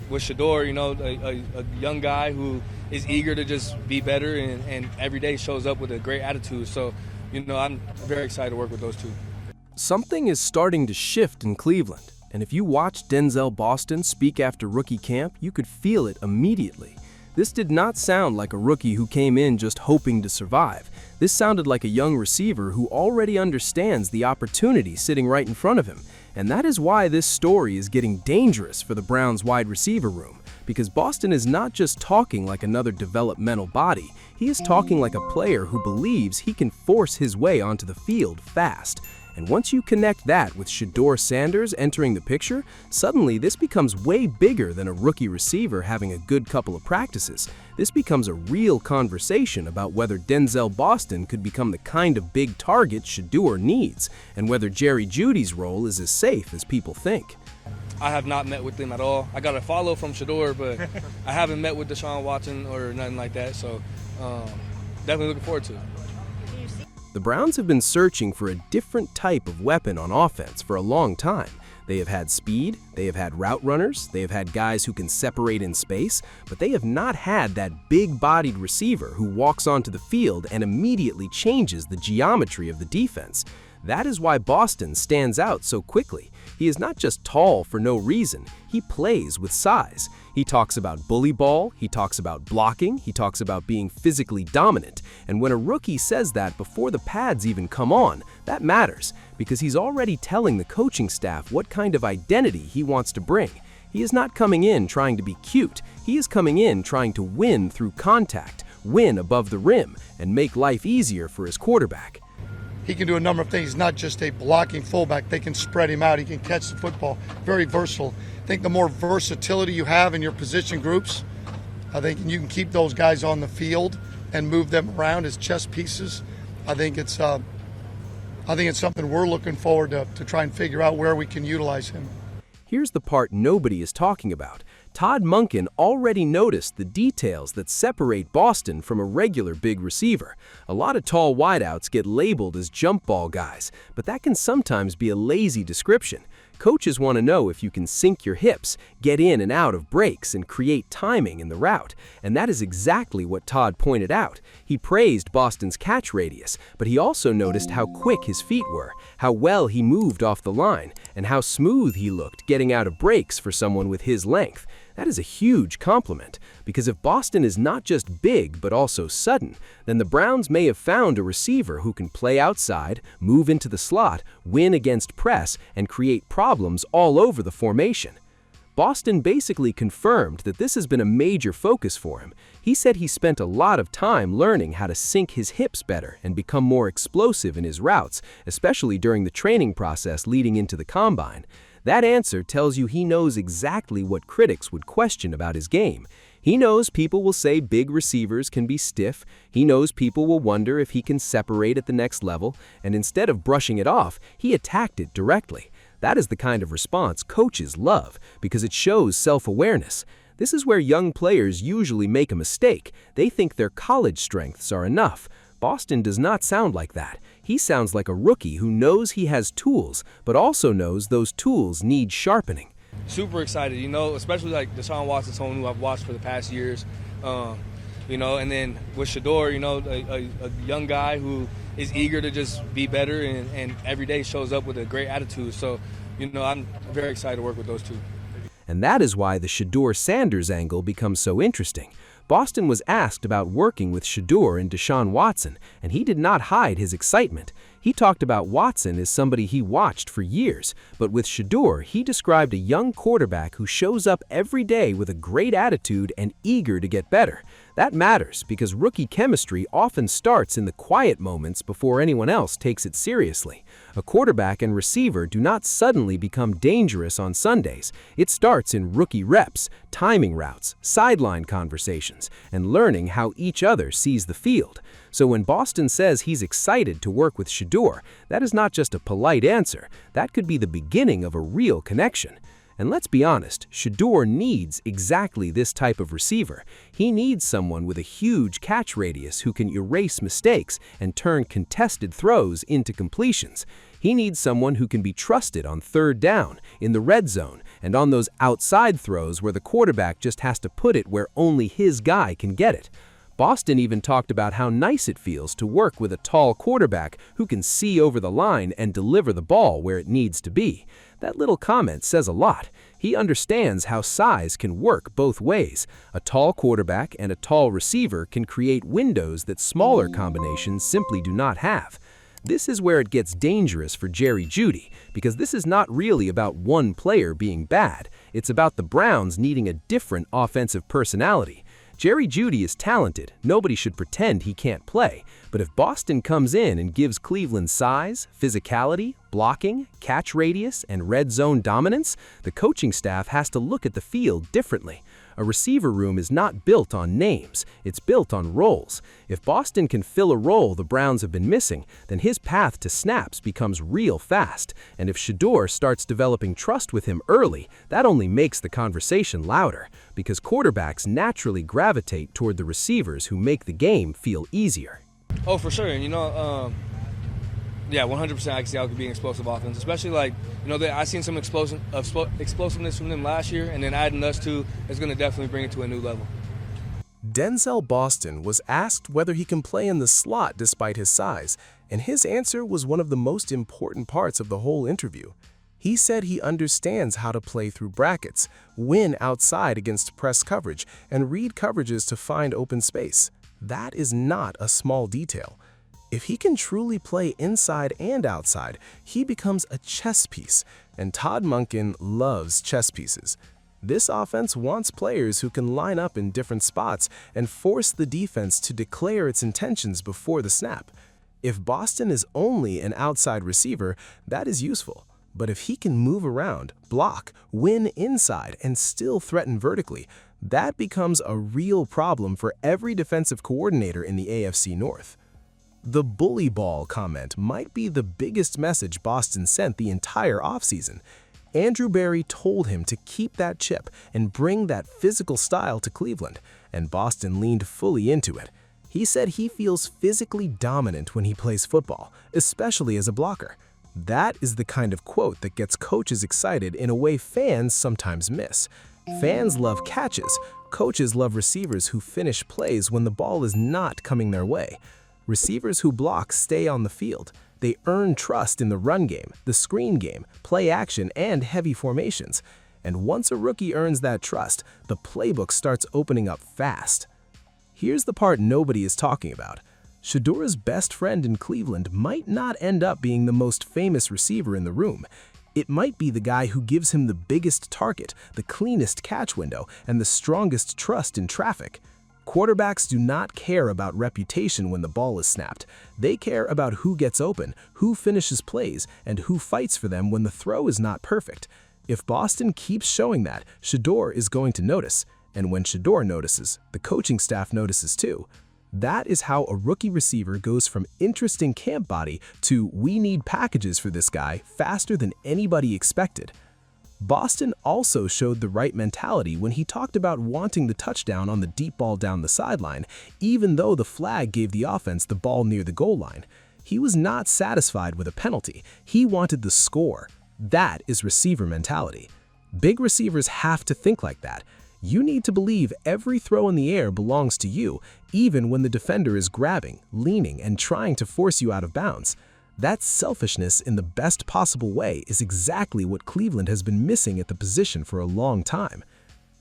with Shedeur, a young guy who is eager to just be better and every day shows up with a great attitude. So, I'm very excited to work with those two. Something is starting to shift in Cleveland, and if you watched Denzel Boston speak after rookie camp, you could feel it immediately. This did not sound like a rookie who came in just hoping to survive. This sounded like a young receiver who already understands the opportunity sitting right in front of him. And that is why this story is getting dangerous for the Browns wide receiver room, because Boston is not just talking like another developmental body, he is talking like a player who believes he can force his way onto the field fast. And once you connect that with Shedeur Sanders entering the picture, suddenly this becomes way bigger than a rookie receiver having a good couple of practices. This becomes a real conversation about whether Denzel Boston could become the kind of big target Shedeur needs, and whether Jerry Jeudy's role is as safe as people think. I have not met with him at all. I got a follow from Shedeur, but I haven't met with Deshaun Watson or nothing like that, so definitely looking forward to it. The Browns have been searching for a different type of weapon on offense for a long time. They have had speed, they have had route runners, they have had guys who can separate in space, but they have not had that big-bodied receiver who walks onto the field and immediately changes the geometry of the defense. That is why Boston stands out so quickly. He is not just tall for no reason, he plays with size. He talks about bully ball, he talks about blocking, he talks about being physically dominant. And when a rookie says that before the pads even come on, that matters, because he's already telling the coaching staff what kind of identity he wants to bring. He is not coming in trying to be cute, he is coming in trying to win through contact, win above the rim, and make life easier for his quarterback. He can do a number of things, not just a blocking fullback. They can spread him out. He can catch the football. Very versatile. I think the more versatility you have in your position groups, I think you can keep those guys on the field and move them around as chess pieces. I think it's something we're looking forward to try and figure out where we can utilize him. Here's the part nobody is talking about. Todd Monken already noticed the details that separate Boston from a regular big receiver. A lot of tall wideouts get labeled as jump ball guys, but that can sometimes be a lazy description. Coaches want to know if you can sink your hips, get in and out of breaks, and create timing in the route. And that is exactly what Todd pointed out. He praised Boston's catch radius, but he also noticed how quick his feet were, how well he moved off the line, and how smooth he looked getting out of breaks for someone with his length. That is a huge compliment, because if Boston is not just big but also sudden, then the Browns may have found a receiver who can play outside, move into the slot, win against press, and create problems all over the formation. Boston basically confirmed that this has been a major focus for him. He said he spent a lot of time learning how to sink his hips better and become more explosive in his routes, especially during the training process leading into the combine. That answer tells you he knows exactly what critics would question about his game. He knows people will say big receivers can be stiff, he knows people will wonder if he can separate at the next level, and instead of brushing it off, he attacked it directly. That is the kind of response coaches love, because it shows self-awareness. This is where young players usually make a mistake. They think their college strengths are enough. Boston does not sound like that. He sounds like a rookie who knows he has tools, but also knows those tools need sharpening. Super excited, especially like Deshaun Watson, someone who I've watched for the past years, and then with Shedeur, a young guy who is eager to just be better and every day shows up with a great attitude. So, I'm very excited to work with those two. And that is why the Shedeur Sanders angle becomes so interesting. Boston was asked about working with Shedeur and Deshaun Watson, and he did not hide his excitement. He talked about Watson as somebody he watched for years, but with Shedeur, he described a young quarterback who shows up every day with a great attitude and eager to get better. That matters because rookie chemistry often starts in the quiet moments before anyone else takes it seriously. A quarterback and receiver do not suddenly become dangerous on Sundays. It starts in rookie reps, timing routes, sideline conversations, and learning how each other sees the field. So when Boston says he's excited to work with Shedeur, that is not just a polite answer. That could be the beginning of a real connection. And let's be honest, Shedeur needs exactly this type of receiver. He needs someone with a huge catch radius who can erase mistakes and turn contested throws into completions. He He needs someone who can be trusted on third down, in the red zone, and on those outside throws where the quarterback just has to put it where only his guy can get it. Boston even talked about how nice it feels to work with a tall quarterback who can see over the line and deliver the ball where it needs to be. That little comment says a lot. He understands how size can work both ways. A tall quarterback and a tall receiver can create windows that smaller combinations simply do not have. This is where it gets dangerous for Jerry Jeudy, because this is not really about one player being bad. It's about the Browns needing a different offensive personality. Jerry Jeudy is talented, nobody should pretend he can't play, but if Boston comes in and gives Cleveland size, physicality, blocking, catch radius, and red zone dominance, the coaching staff has to look at the field differently. A receiver room is not built on names, it's built on roles. If Boston can fill a role the Browns have been missing, then his path to snaps becomes real fast. And if Shedeur starts developing trust with him early, that only makes the conversation louder, because quarterbacks naturally gravitate toward the receivers who make the game feel easier. Oh, for sure. And, yeah, 100% I can see how it could be an explosive offense, especially I seen some explosiveness from them last year, and then adding us to is going to definitely bring it to a new level. Denzel Boston was asked whether he can play in the slot despite his size, and his answer was one of the most important parts of the whole interview. He said he understands how to play through brackets, win outside against press coverage, and read coverages to find open space. That is not a small detail. If he can truly play inside and outside, he becomes a chess piece, and Todd Monken loves chess pieces. This offense wants players who can line up in different spots and force the defense to declare its intentions before the snap. If Boston is only an outside receiver, that is useful. But if he can move around, block, win inside, and still threaten vertically, that becomes a real problem for every defensive coordinator in the AFC North. The bully ball comment might be the biggest message Boston sent the entire offseason. Andrew Berry told him to keep that chip and bring that physical style to Cleveland, and Boston leaned fully into it. He said he feels physically dominant when he plays football, especially as a blocker. That is the kind of quote that gets coaches excited in a way fans sometimes miss. Fans love catches. Coaches love receivers who finish plays when the ball is not coming their way. Receivers who block stay on the field. They earn trust in the run game, the screen game, play action, and heavy formations. And once a rookie earns that trust, the playbook starts opening up fast. Here's the part nobody is talking about. Shedeur's best friend in Cleveland might not end up being the most famous receiver in the room. It might be the guy who gives him the biggest target, the cleanest catch window, and the strongest trust in traffic. Quarterbacks do not care about reputation when the ball is snapped. They care about who gets open, who finishes plays, and who fights for them when the throw is not perfect. If Boston keeps showing that, Shedeur is going to notice. And when Shedeur notices, the coaching staff notices too. That is how a rookie receiver goes from interesting camp body to we need packages for this guy faster than anybody expected. Boston also showed the right mentality when he talked about wanting the touchdown on the deep ball down the sideline, even though the flag gave the offense the ball near the goal line. He was not satisfied with a penalty. He wanted the score. That is receiver mentality. Big receivers have to think like that. You need to believe every throw in the air belongs to you, even when the defender is grabbing, leaning, and trying to force you out of bounds. That selfishness in the best possible way is exactly what Cleveland has been missing at the position for a long time.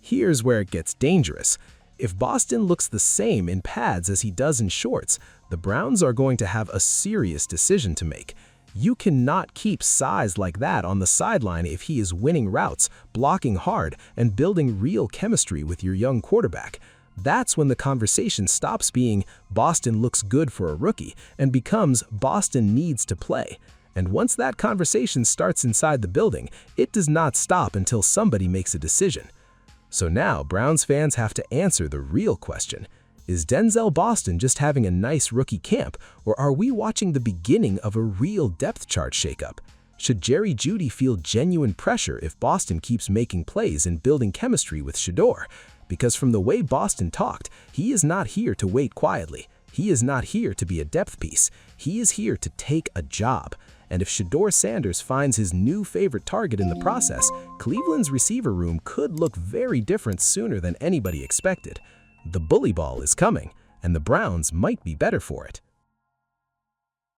Here's where it gets dangerous. If Boston looks the same in pads as he does in shorts, the Browns are going to have a serious decision to make. You cannot keep size like that on the sideline if he is winning routes, blocking hard, and building real chemistry with your young quarterback. That's when the conversation stops being Boston looks good for a rookie and becomes Boston needs to play. And once that conversation starts inside the building, it does not stop until somebody makes a decision. So now Browns fans have to answer the real question. Is Denzel Boston just having a nice rookie camp, or are we watching the beginning of a real depth chart shakeup? Should Jerry Jeudy feel genuine pressure if Boston keeps making plays and building chemistry with Shedeur? Because from the way Boston talked, he is not here to wait quietly. He is not here to be a depth piece. He is here to take a job. And if Shedeur Sanders finds his new favorite target in the process, Cleveland's receiver room could look very different sooner than anybody expected. The bully ball is coming, and the Browns might be better for it.